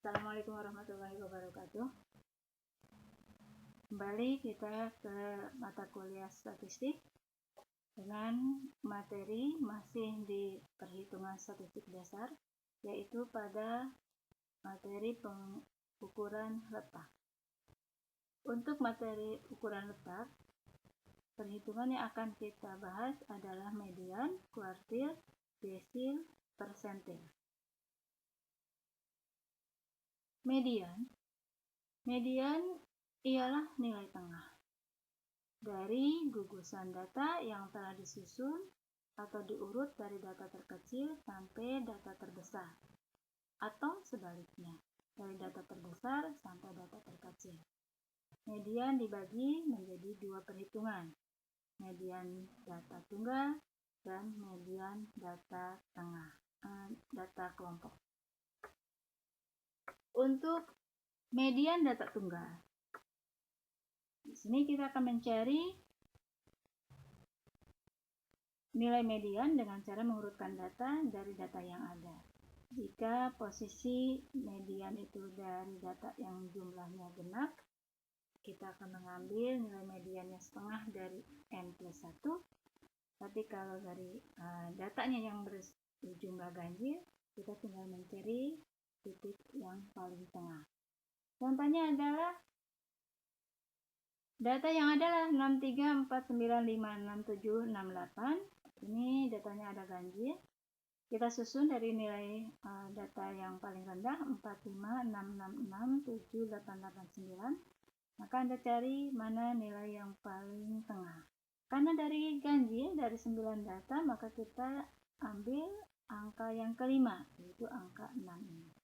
Assalamualaikum warahmatullahi wabarakatuh. Kembali kita ke mata kuliah statistik dengan materi masih di perhitungan statistik dasar, yaitu pada materi pengukuran letak. Untuk materi ukuran letak, perhitungan yang akan kita bahas adalah median, kuartil, desil, persentil. Median ialah nilai tengah dari gugusan data yang telah disusun atau diurut dari data terkecil sampai data terbesar, atau sebaliknya, dari data terbesar sampai data terkecil. Median dibagi menjadi dua perhitungan, median data tunggal dan median data kelompok. Untuk median data tunggal, di sini kita akan mencari nilai median dengan cara mengurutkan data dari data yang ada. Jika posisi median itu dari data yang jumlahnya genap, kita akan mengambil nilai mediannya setengah dari n plus 1. Tapi kalau dari datanya yang berjumlah ganjil, kita tinggal mencari titik yang paling tengah. Contohnya adalah data yang adalah 6349566768. Ini datanya ada ganjil. Kita susun dari nilai data yang paling rendah 456667889. Maka Anda cari mana nilai yang paling tengah. Karena dari ganjil dari 9 data, maka kita ambil angka yang kelima, yaitu angka 6 ini.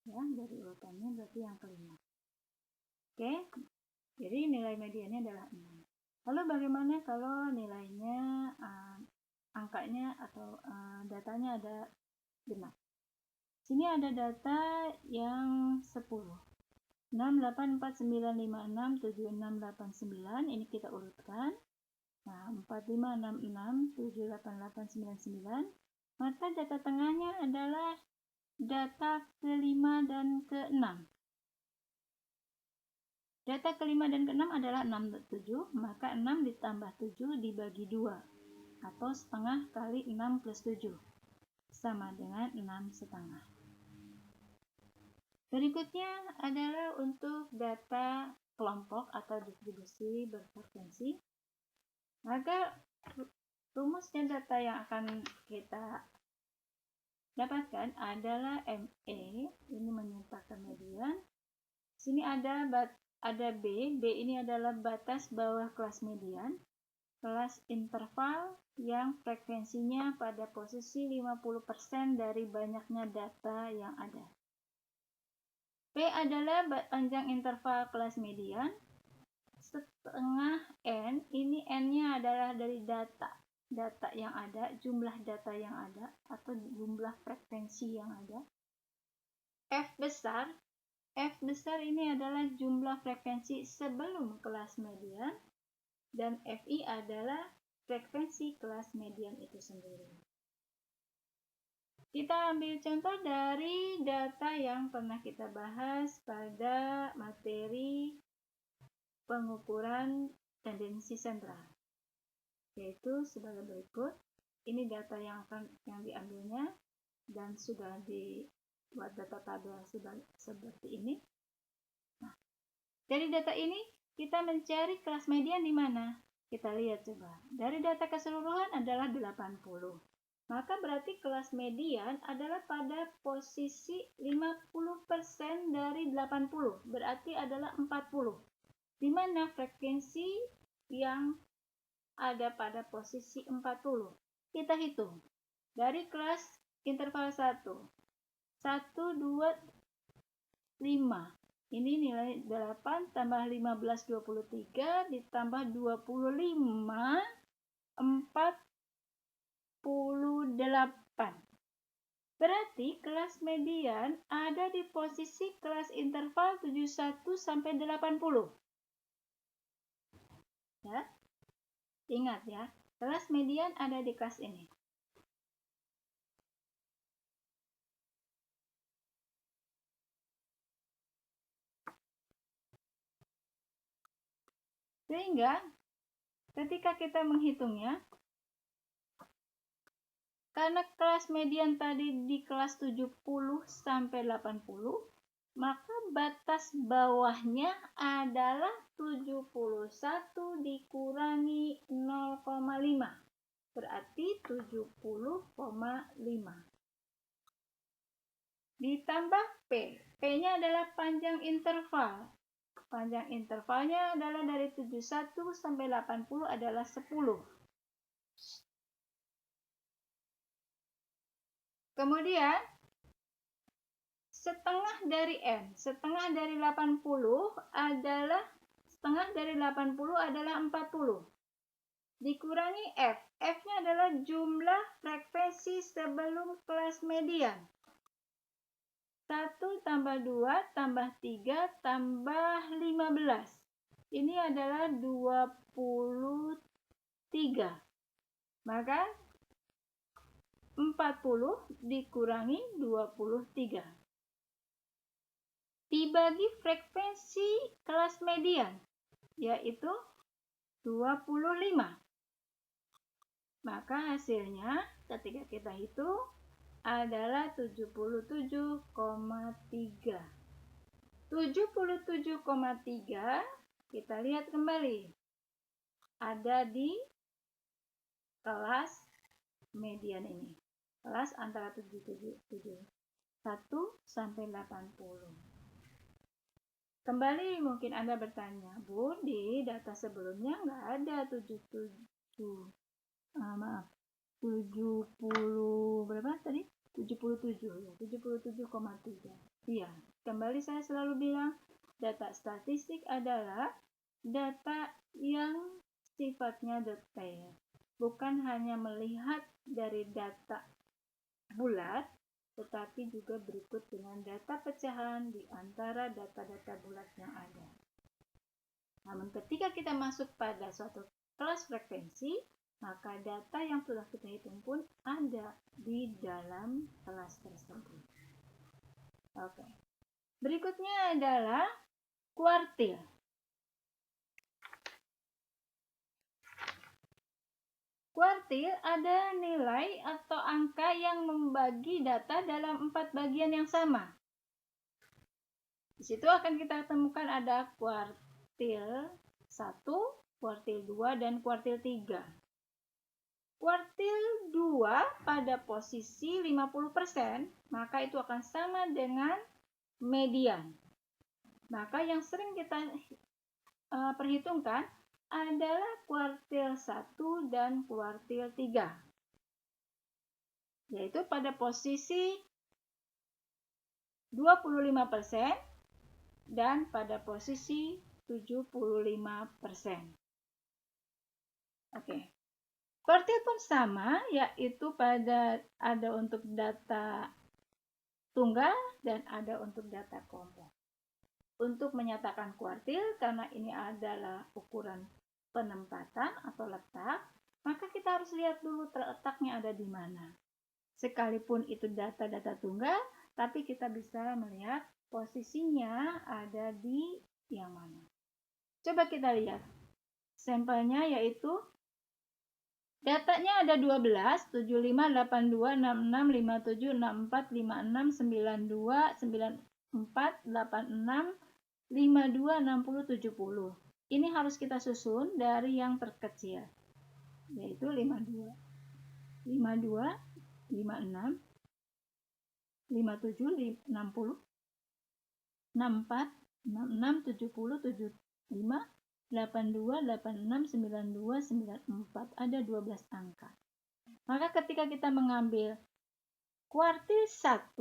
Ya, dari urutannya berarti yang kelima. Oke, jadi nilai mediannya adalah 6. Lalu bagaimana kalau nilainya, angkanya atau datanya ada genap? Sini ada data yang 10. 68495676689, ini kita urutkan. Nah, 4566788899. Maka data tengahnya adalah data ke-5 dan ke-6. Data ke-5 dan ke-6 adalah 67, maka 6 ditambah 7 dibagi 2, atau setengah kali 6 plus 7, sama dengan 6 setengah. Berikutnya adalah untuk data kelompok atau distribusi berfrekuensi. Maka rumusnya data yang akan kita dapatkan adalah ME, ini menyatakan median. Sini ada B ini adalah batas bawah kelas median, kelas interval yang frekuensinya pada posisi 50% dari banyaknya data yang ada. P adalah panjang interval kelas median, setengah N, ini N-nya adalah dari data yang ada, jumlah data yang ada, atau jumlah frekuensi yang ada. F besar ini adalah jumlah frekuensi sebelum kelas median, dan FI adalah frekuensi kelas median itu sendiri. Kita ambil contoh dari data yang pernah kita bahas pada materi pengukuran tendensi sentral, yaitu sebagai berikut. Ini data yang diambilnya dan sudah dibuat data tabel seperti ini. Nah, dari data ini kita mencari kelas median di mana? Kita lihat coba. Dari data keseluruhan adalah 80. Maka berarti kelas median adalah pada posisi 50% dari 80. Berarti adalah 40. Di mana frekuensi yang ada pada posisi 40. Kita hitung. Dari kelas interval 1. 1, 2, 5. Ini nilai 8 tambah 15, 23 ditambah 25, 48. Berarti kelas median ada di posisi kelas interval 71 sampai 80. Ya. Ingat ya, kelas median ada di kelas ini. Sehingga ketika kita menghitungnya, karena kelas median tadi di kelas 70 sampai 80, maka batas bawahnya adalah 71 dikurangi 0,5. Berarti 70,5. Ditambah P. P-nya adalah panjang interval. Panjang intervalnya adalah dari 71 sampai 80 adalah 10. Kemudian, setengah dari N. Setengah dari 80 adalah 40. Dikurangi F. F-nya adalah jumlah frekuensi sebelum kelas median. 1 tambah 2 tambah 3 tambah 15. Ini adalah 23. Maka 40 dikurangi 23. Dibagi frekuensi kelas median, yaitu 25. Maka hasilnya ketika kita hitung adalah 77,3. 77,3 kita lihat kembali. Ada di kelas median ini. Kelas antara 71 sampai 80. Kembali mungkin Anda bertanya, Bu, di data sebelumnya nggak ada 70 berapa tadi? 77 ya, 77,3. Iya, kembali saya selalu bilang, data statistik adalah data yang sifatnya detail. Bukan hanya melihat dari data bulat, tetapi juga berikut dengan data pecahan di antara data-data bulat yang ada. Namun ketika kita masuk pada suatu kelas frekuensi, maka data yang sudah kita hitung pun ada di dalam kelas tersebut. Oke. Berikutnya adalah kuartil. Kuartil ada nilai atau angka yang membagi data dalam 4 bagian yang sama. Di situ akan kita temukan ada kuartil 1, kuartil 2, dan kuartil 3. Kuartil 2 pada posisi 50%, maka itu akan sama dengan median. Maka yang sering kita perhitungkan adalah kuartil 1 dan kuartil 3. Yaitu pada posisi 25% dan pada posisi 75%. Oke. Kuartil pun sama, yaitu ada untuk data tunggal dan ada untuk data kelompok. Untuk menyatakan kuartil, karena ini adalah ukuran penempatan atau letak, maka kita harus lihat dulu letaknya ada di mana. Sekalipun itu data-data tunggal, tapi kita bisa melihat posisinya ada di yang mana. Coba kita lihat. Sampelnya yaitu datanya ada 12, 75, 82, 66, 57, 64, 56, 92, 94, 86, 52, 60, 70. Ini harus kita susun dari yang terkecil, yaitu 52, 56, 57, 60, 64, 66, 70, 75, 82, 86, 92, 94. Ada 12 angka. Maka ketika kita mengambil kuartil 1,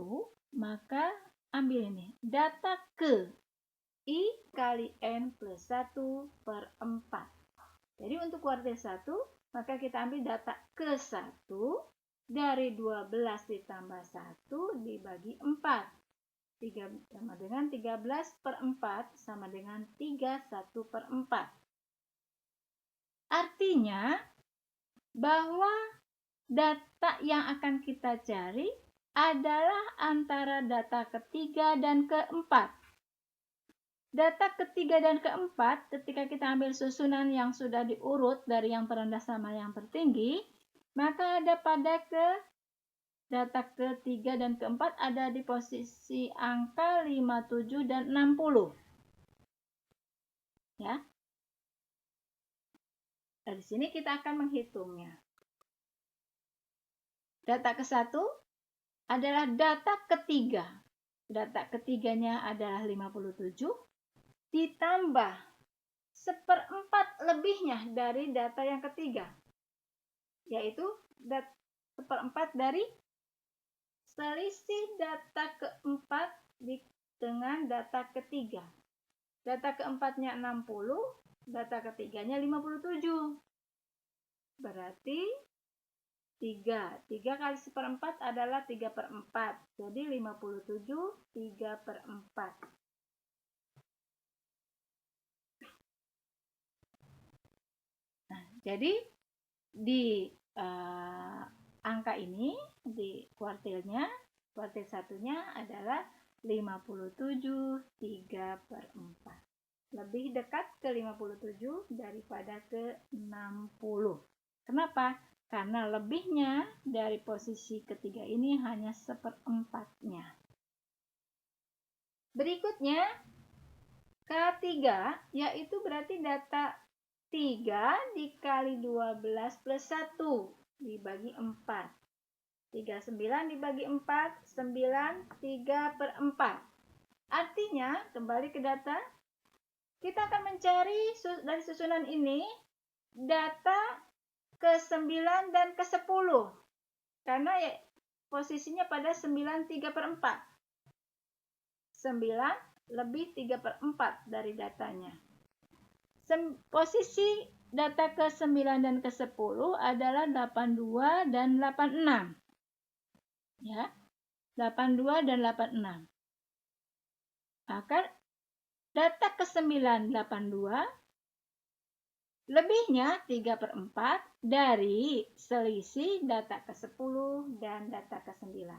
maka ambil ini. Data ke I kali N plus 1 per 4. Jadi untuk kuartil 1, maka kita ambil data ke 1 dari 12 ditambah 1 dibagi 4. 3 sama dengan 13 per 4 sama dengan 31 per 4. Artinya bahwa data yang akan kita cari adalah antara data ketiga dan keempat. Data ketiga dan keempat, ketika kita ambil susunan yang sudah diurut dari yang terendah sama yang tertinggi, maka ada pada data ketiga dan keempat ada di posisi angka 57 dan 60. Ya. Dari sini kita akan menghitungnya. Data ke-1 adalah data ketiga. Data ketiganya adalah 57 ditambah 1/4 lebihnya dari data yang ketiga, yaitu 1/4 dari selisih data keempat dengan data ketiga. Data keempatnya 60, data ketiganya 57. Berarti 3 kali 1/4 adalah 3/4. Jadi 57 3/4. Nah, jadi di angka ini, di kuartilnya, kuartil satunya adalah 57 3/4. Lebih dekat ke 57 daripada ke 60. Kenapa? Karena lebihnya dari posisi ketiga ini hanya 1/4-nya. Berikutnya, K3, yaitu berarti data 3 dikali 12 plus 1 dibagi 4. 39 dibagi 4, 9 3/4. Artinya, kembali ke data, kita akan mencari dari susunan ini data ke-9 dan ke-10. Karena ya, posisinya pada 9 3/4. 9 lebih 3/4 dari datanya. Posisi data ke-9 dan ke-10 adalah 82 dan 86. Ya. 82 dan 86. Maka data ke-9 82 lebihnya 3/4 dari selisih data ke-10 dan data ke-9.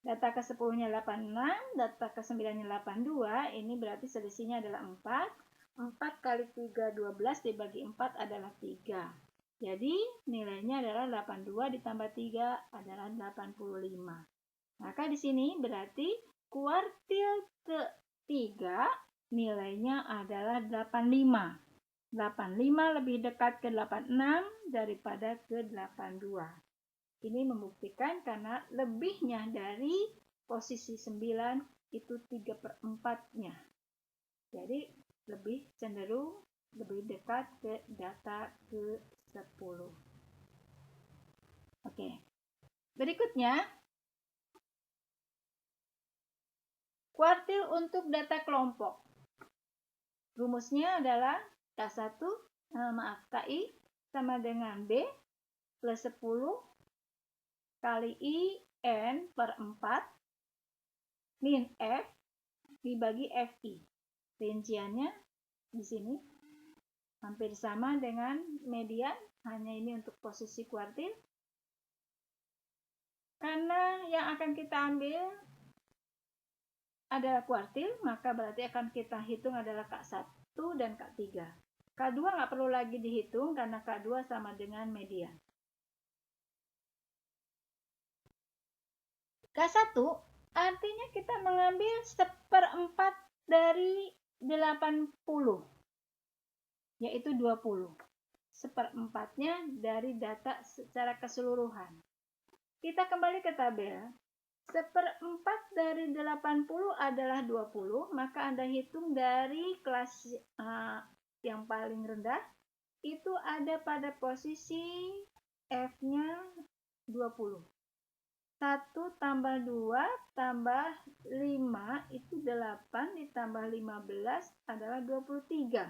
Data ke-10-nya 86, data ke-9-nya 82, ini berarti selisihnya adalah 4. 4 kali 3, 12 dibagi 4 adalah 3. Jadi nilainya adalah 82 ditambah 3 adalah 85. Maka di sini berarti kuartil ketiga nilainya adalah 85. 85 lebih dekat ke 86 daripada ke 82. Ini membuktikan karena lebihnya dari posisi 9 itu 3/4-nya. Jadi lebih cenderung lebih dekat ke data ke-10. Oke. Berikutnya, kuartil untuk data kelompok. Rumusnya adalah KI sama dengan B plus 10 kali I N per 4 min F dibagi FI. Rinciannya di sini hampir sama dengan median, hanya ini untuk posisi kuartil. Karena yang akan kita ambil adalah kuartil, maka berarti akan kita hitung adalah K1 dan K3. K2 nggak perlu lagi dihitung karena K2 sama dengan median. K1 artinya kita mengambil 1/4 dari 80, yaitu 20. 1/4-nya dari data secara keseluruhan. Kita kembali ke tabel. 1/4 dari 80 adalah 20, maka Anda hitung dari kelas yang paling rendah, itu ada pada posisi F-nya 20. 1 tambah 2 tambah 5 itu 8 ditambah 15 adalah 23.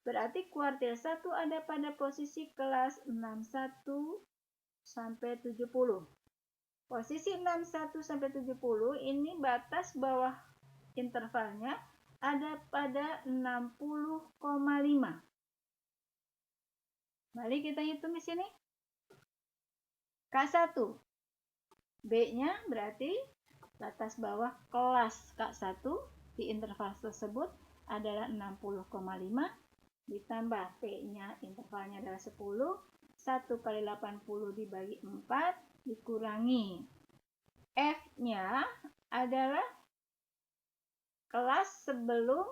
Berarti kuartil 1 ada pada posisi kelas 61 sampai 70. Posisi 61 sampai 70 ini batas bawah intervalnya ada pada 60,5. Mari kita hitung di sini. K1. B-nya berarti batas bawah kelas K1 di interval tersebut adalah 60,5 ditambah P-nya intervalnya adalah 10. 1 kali 80 dibagi 4 dikurangi F-nya adalah kelas sebelum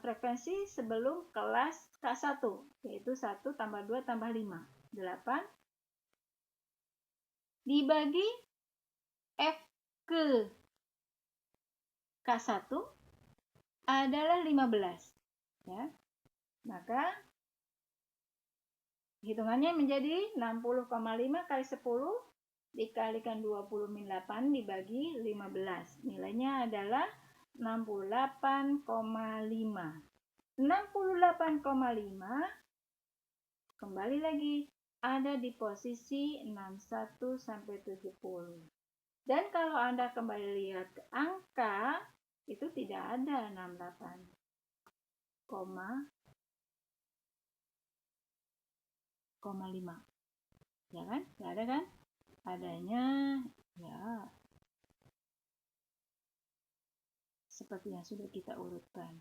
frekuensi sebelum kelas K1, yaitu 1 tambah 2 tambah 5, 8 dibagi F ke K1 adalah 15. Ya. Maka hitungannya menjadi 60,5 kali 10 dikalikan 20-8 dibagi 15. Nilainya adalah 68,5. 68,5 kembali lagi ada di posisi 61 sampai 70. Dan kalau Anda kembali lihat ke angka, itu tidak ada 68,5. Ya kan? Tidak ada kan? Adanya ya seperti yang sudah kita urutkan.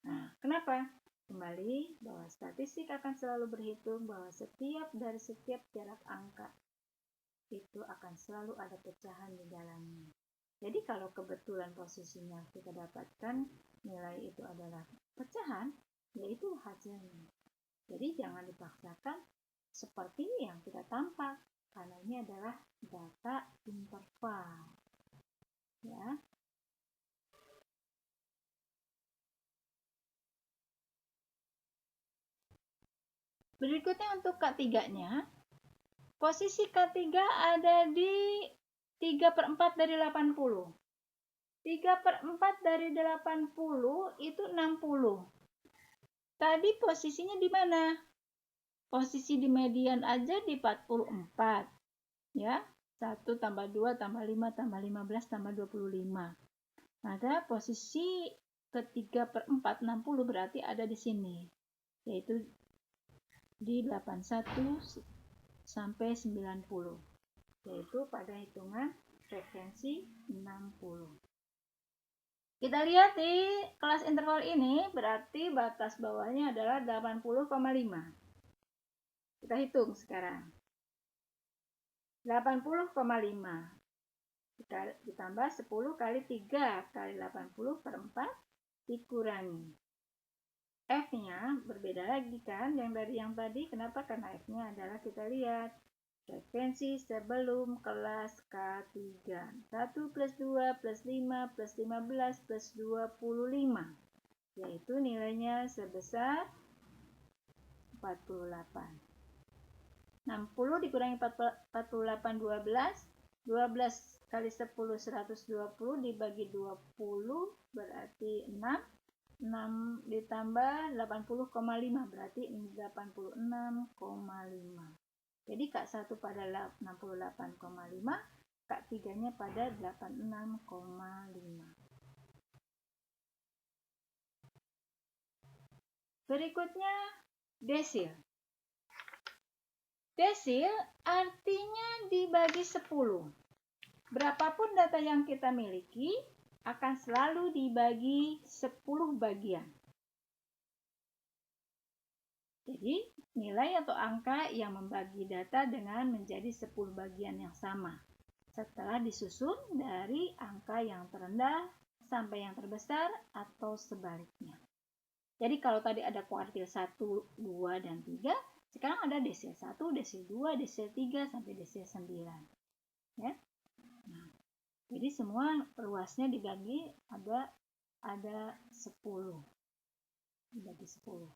Nah, kenapa? Kembali bahwa statistik akan selalu berhitung bahwa dari setiap jarak angka itu akan selalu ada pecahan di dalamnya. Jadi kalau kebetulan posisinya kita dapatkan nilai itu adalah pecahan, yaitu hasilnya. Jadi jangan dipaksakan seperti yang kita tampak, karena ini adalah data interval. Ya. Berikutnya untuk K3-nya, posisi K3 ada di 3/4 dari 80. 3/4 dari 80 itu 60. Tadi posisinya di mana? Posisi di median aja di 44. Ya, 1 tambah 2 tambah 5 tambah 15 tambah 25. Maka posisi ke-3/4 60 berarti ada di sini, yaitu di 81 sampai 90, yaitu pada hitungan frekuensi 60. Kita lihat di kelas interval ini berarti batas bawahnya adalah 80,5. Kita hitung sekarang. 80,5 ditambah 10 kali 3 kali 80/4 dikurangi. F-nya berbeda lagi kan yang dari yang tadi. Kenapa? Karena F-nya adalah kita lihat frekuensi sebelum kelas K3. 1 plus 2 plus 5 plus 15 plus 25. Yaitu nilainya sebesar 48. 60 dikurangi 48, 12. 12 kali 10, 120 dibagi 20 berarti 6. 6 ditambah 80,5 berarti 86,5. Jadi K1 pada 68,5, K3-nya pada 86,5. Berikutnya desil. Desil artinya dibagi 10. Berapapun data yang kita miliki akan selalu dibagi 10 bagian. Jadi, nilai atau angka yang membagi data dengan menjadi 10 bagian yang sama, setelah disusun dari angka yang terendah sampai yang terbesar atau sebaliknya. Jadi, kalau tadi ada kuartil 1, 2, dan 3, sekarang ada desil 1, desil 2, desil 3, sampai desil 9. Ya. Nah, jadi semua luasnya dibagi ada 10. Dibagi 10.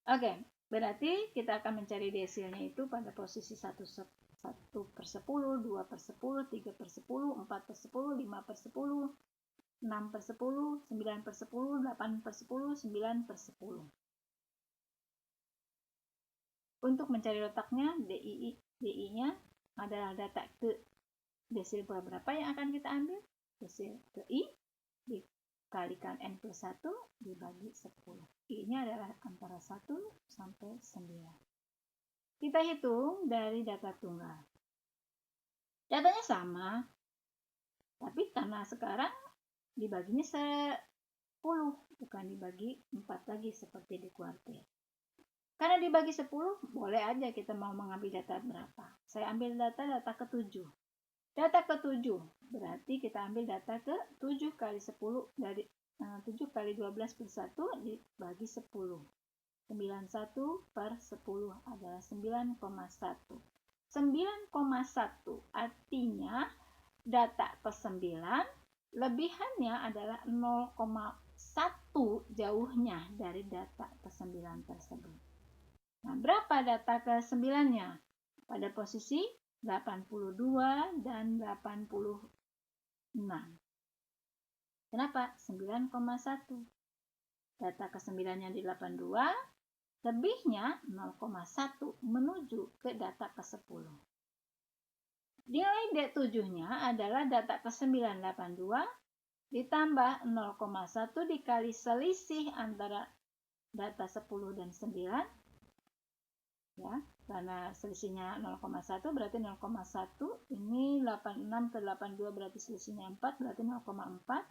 Oke, berarti kita akan mencari desilnya itu pada posisi 1/10, 2/10, 3/10, 4/10, 5/10, 6/10, 9/10, 8/10, 9/10. Untuk mencari letaknya, DI-nya adalah data ke desil berapa yang akan kita ambil? Desil ke I dikalikan N plus 1 dibagi 10. I-nya adalah antara 1 sampai 9. Kita hitung dari data tunggal. Datanya sama, tapi karena sekarang dibaginya 10, bukan dibagi 4 lagi seperti di kuartil. Karena dibagi 10, boleh aja kita mau mengambil data berapa. Saya ambil data ke-7. Data ke-7, berarti kita ambil data ke-7 kali 10 dari 7 kali 12 per 1 dibagi 10. 91 per 10 adalah 9,1. 9,1 artinya data ke-9 lebihannya adalah 0,1 jauhnya dari data ke-9 tersebut. Nah, berapa data ke-9-nya? Pada posisi 82 dan 86. Kenapa? 9,1. Data ke-9-nya di 82, lebihnya 0,1 menuju ke data ke-10. Nilai D7-nya adalah data ke-9 82 ditambah 0,1 dikali selisih antara data 10 dan 9. Ya, karena selisihnya 0,1 berarti 0,1, ini 86 ke 82 berarti selisihnya 4, berarti 0,4.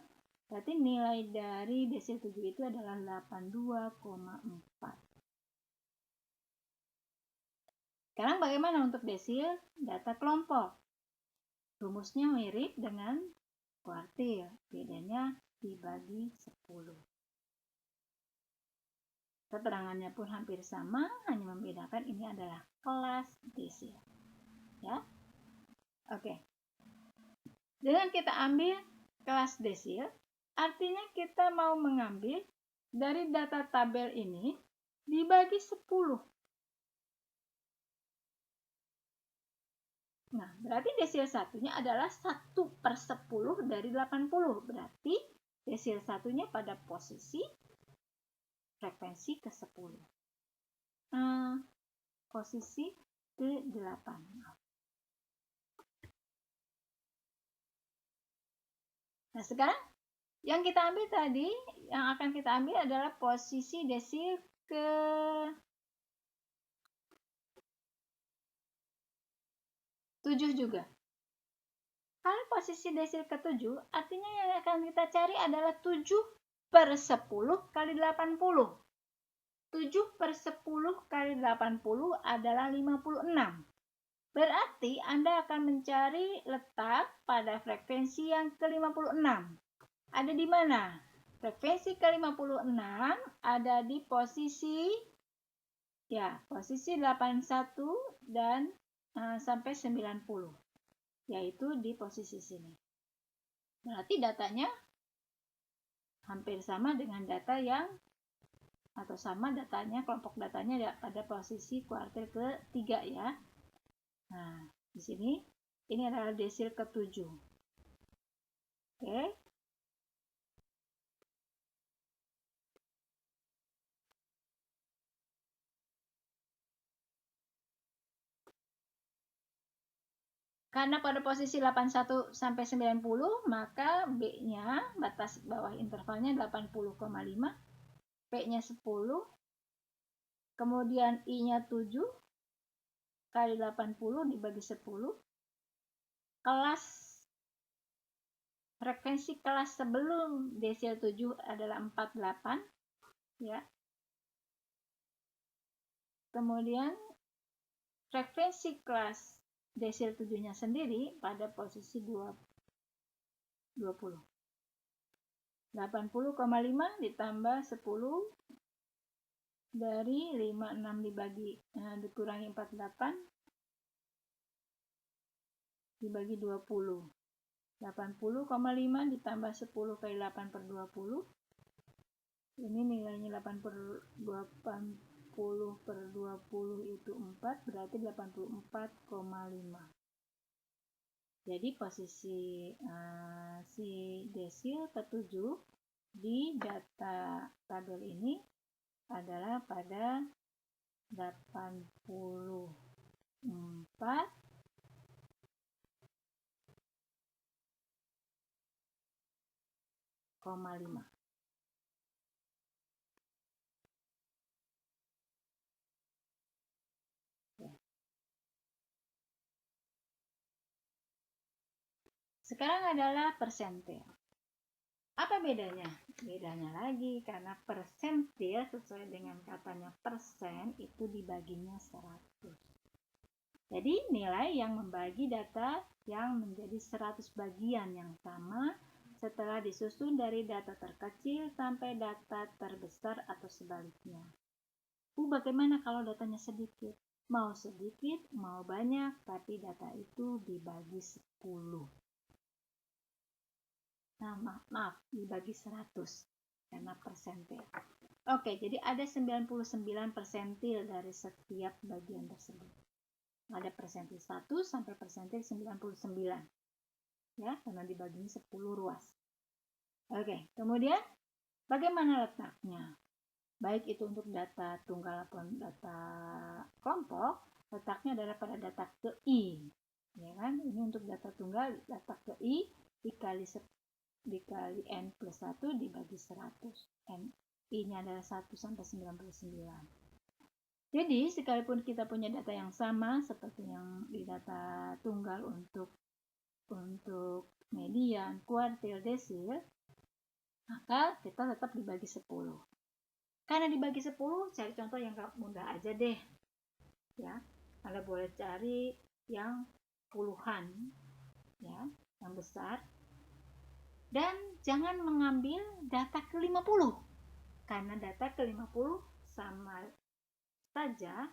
Berarti nilai dari desil 7 itu adalah 82,4. Sekarang bagaimana untuk desil data kelompok? Rumusnya mirip dengan kuartil, bedanya dibagi 10. Keterangannya pun hampir sama, hanya membedakan ini adalah kelas desil. Ya. Oke. Dengan kita ambil kelas desil, artinya kita mau mengambil dari data tabel ini dibagi 10. Nah, berarti desil satunya adalah 1/10 dari 80. Berarti desil satunya pada posisi frekuensi ke-10. Posisi ke-8. Nah, sekarang yang kita ambil tadi, yang akan kita ambil adalah posisi desil ke-7 juga. Kalau posisi desil ke-7, artinya yang akan kita cari adalah 7/10 kali 80. 7/10 kali 80 adalah 56. Berarti Anda akan mencari letak pada frekuensi yang ke-56. Ada di mana? Frekuensi ke-56 ada di posisi posisi 81 dan sampai 90. Yaitu di posisi sini. Berarti datanya hampir sama dengan data yang atau sama datanya, kelompok datanya pada posisi kuartil ke-3 ya. Nah, di sini ini adalah desil ke-7. Oke. Karena pada posisi 81 sampai 90, maka B-nya, batas bawah intervalnya 80,5, P-nya 10, kemudian I-nya 7, kali 80 dibagi 10, frekuensi kelas sebelum desil 7 adalah 48, ya. Kemudian frekuensi kelas desil 7-nya sendiri pada posisi 20. 80,5 ditambah 10 dari 56 dikurangi 48 dibagi 20. 80,5 ditambah 10 kali 8/20. Ini nilainya 80/20 itu 4, berarti 84,5. Jadi posisi si desil ke-7 di data tabel ini adalah pada 84,5. Sekarang adalah persentil. Apa bedanya? Bedanya lagi karena persentil sesuai dengan katanya persen itu dibaginya 100. Jadi nilai yang membagi data yang menjadi 100 bagian yang sama setelah disusun dari data terkecil sampai data terbesar atau sebaliknya. Bagaimana kalau datanya sedikit? Mau sedikit, mau banyak, tapi data itu dibagi 10. Nah, maaf, dibagi 100 karena persentil. Oke, jadi ada 99 persentil dari setiap bagian tersebut. Ada persentil 1 sampai persentil 99. Ya, karena dibaginya 10 ruas. Oke, kemudian bagaimana letaknya? Baik itu untuk data tunggal maupun data kelompok, letaknya adalah pada data ke I. Ya kan? Ini untuk data tunggal, data ke I dikali N plus 1 dibagi 100. I-nya adalah 1 sampai 99. Jadi, sekalipun kita punya data yang sama seperti yang di data tunggal untuk median, kuartil, desil, maka kita tetap dibagi 10. Karena dibagi 10, cari contoh yang mudah aja deh. Ya, Anda boleh cari yang puluhan, ya, yang besar. Dan jangan mengambil data ke-50. Karena data ke-50 sama saja,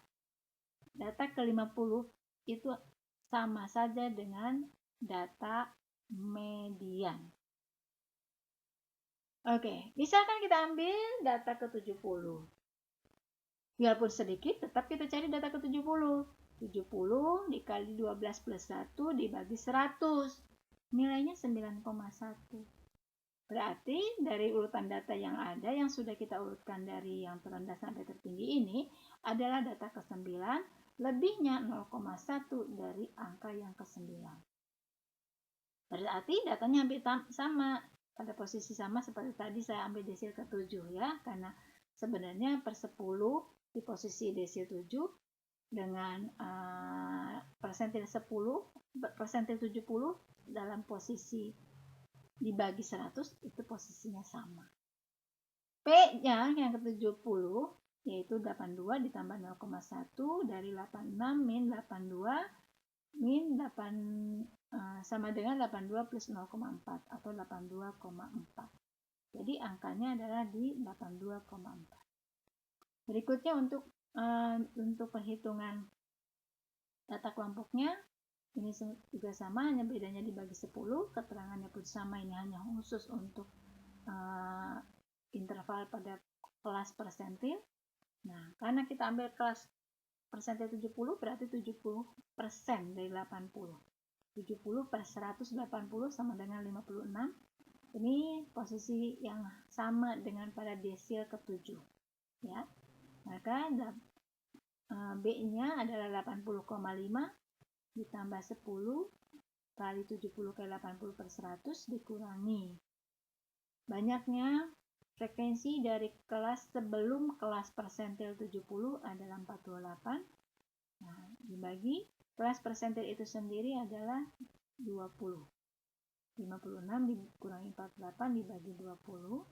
data ke-50 itu sama saja dengan data median. Oke, misalkan kita ambil data ke-70. Biarpun sedikit, tetap kita cari data ke-70. 70 dikali 12 plus 1 dibagi 100. Nilainya 9,1. Berarti dari urutan data yang ada, yang sudah kita urutkan dari yang terendah sampai tertinggi ini, adalah data ke-9, lebihnya 0,1 dari angka yang ke-9. Berarti datanya hampir sama, pada posisi sama seperti tadi saya ambil desil ke-7 ya, karena sebenarnya per 10 di posisi desil 7 dengan persentil 10, persentil 70 dalam posisi dibagi 100 itu posisinya sama. P-nya yang ke-70 yaitu 82 ditambah 0,1 dari 86 min 82 min 8 sama dengan 82 plus 0,4 atau 82,4. Jadi angkanya adalah di 82,4. Berikutnya untuk perhitungan data kelompoknya ini juga sama, hanya bedanya dibagi 10, keterangannya pun sama, ini hanya khusus untuk interval pada kelas persentil. Nah, karena kita ambil kelas persentil 70, berarti 70% dari 80. 70 per 180 sama dengan 56. Ini posisi yang sama dengan pada desil ke-7. Ya. Maka B-nya adalah 80,5 ditambah 10 kali 70 kali 80 per 100 dikurangi banyaknya frekuensi dari kelas sebelum kelas persentil 70 adalah 48. Nah, dibagi kelas persentil itu sendiri adalah 20. 56 dikurangi 48 dibagi 20,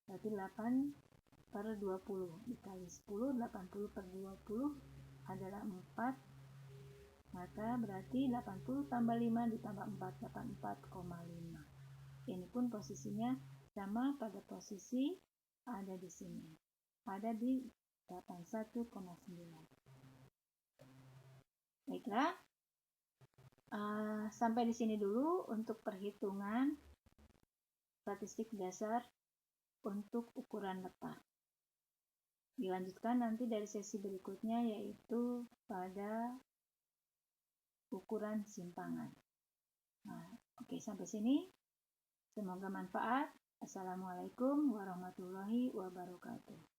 berarti 8 per 20 dikali 10, 80 per 20 adalah 4. Maka berarti 80 tambah 5 ditambah 4, 84,5. Ini pun posisinya sama pada posisi ada di sini. Ada di 81,9. Baiklah. Sampai di sini dulu untuk perhitungan statistik dasar untuk ukuran letak. Dilanjutkan nanti dari sesi berikutnya yaitu pada ukuran simpangan. Oke, sampai sini. Semoga manfaat. Assalamualaikum warahmatullahi wabarakatuh.